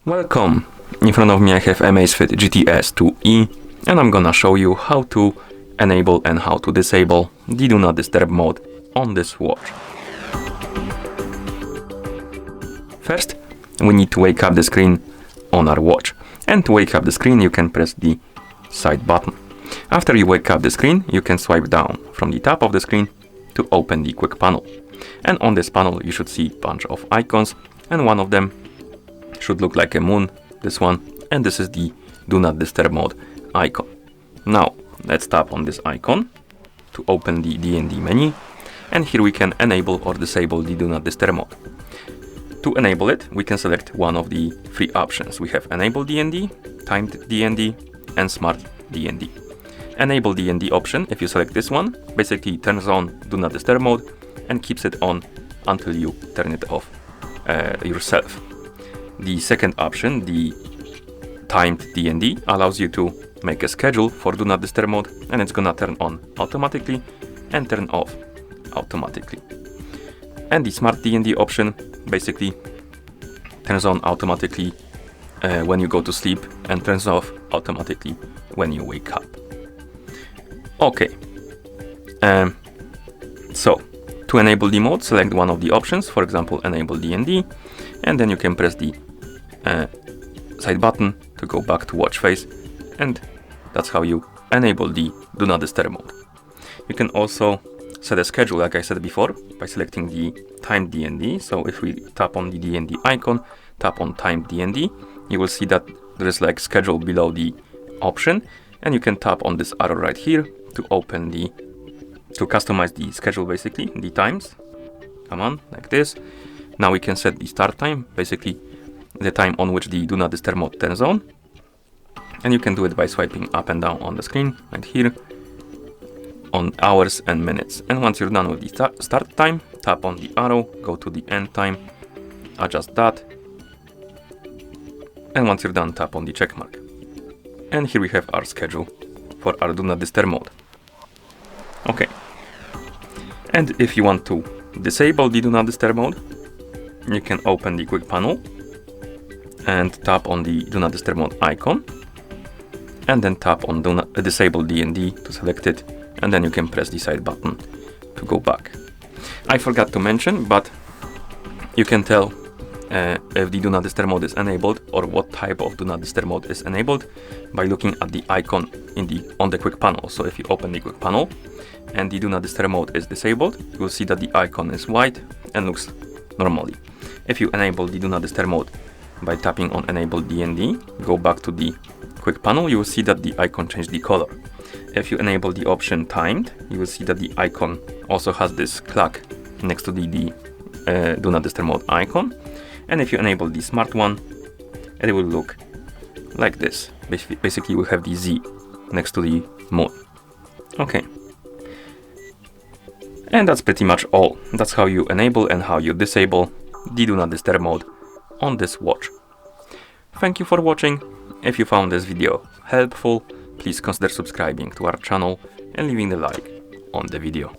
Welcome! In front of me I have AMAZFIT GTS 2E and I'm gonna show you how to enable and how to disable the Do Not Disturb mode on this watch. First, we need to wake up the screen on our watch. And to wake up the screen, you can press the side button. After you wake up the screen, you can swipe down from the top of the screen to open the quick panel. And on this panel, you should see a bunch of icons, and one of them should look like a moon, this one, and this is the Do Not Disturb mode icon. Now, let's tap on this icon to open the DND menu, and here we can enable or disable the Do Not Disturb mode. To enable it, we can select one of the three options. We have Enable DND, Timed DND, and Smart DND. Enable DND option, if you select this one, basically turns on Do Not Disturb mode and keeps it on until you turn it off yourself. The second option, the Timed DND, allows you to make a schedule for Do Not Disturb mode, and it's gonna turn on automatically and turn off automatically. And the Smart DND option basically turns on automatically when you go to sleep and turns off automatically when you wake up. Okay, so to enable the mode, select one of the options, for example Enable DND, and then you can press the side button to go back to watch face, and that's how you enable the Do Not Disturb mode. You can also set a schedule, like I said before, by selecting the Timed DND. So if we tap on the DND icon, tap on Timed DND, you will see that there is like schedule below the option, and you can tap on this arrow right here to open to customize the schedule, basically the times. Come on, like this. Now we can set the start time, basically the time on which the Do Not Disturb mode turns on, and you can do it by swiping up and down on the screen right here on hours and minutes. And once you're done with the start time, tap on the arrow, go to the end time, adjust that, and once you're done, tap on the check mark. And here we have our schedule for our Do Not Disturb mode. Okay, and if you want to disable the Do Not Disturb mode, you can open the quick panel and tap on the Do Not Disturb mode icon, and then tap on Disable DND to select it, and then you can press the side button to go back. I forgot to mention, but you can tell if the Do Not Disturb mode is enabled or what type of Do Not Disturb mode is enabled by looking at the icon on the quick panel. So if you open the quick panel and the Do Not Disturb mode is disabled, you will see that the icon is white and looks normally. If you enable the Do Not Disturb mode by tapping on Enable DND, go back to the quick panel, you will see that the icon changed the color. If you enable the option Timed, you will see that the icon also has this clock next to the Do Not Disturb mode icon. And if you enable the Smart one, it will look like this. Basically, we have the Z next to the moon. Okay. And that's pretty much all. That's how you enable and how you disable the Do Not Disturb mode on this watch. Thank you for watching. If you found this video helpful, please consider subscribing to our channel and leaving a like on the video.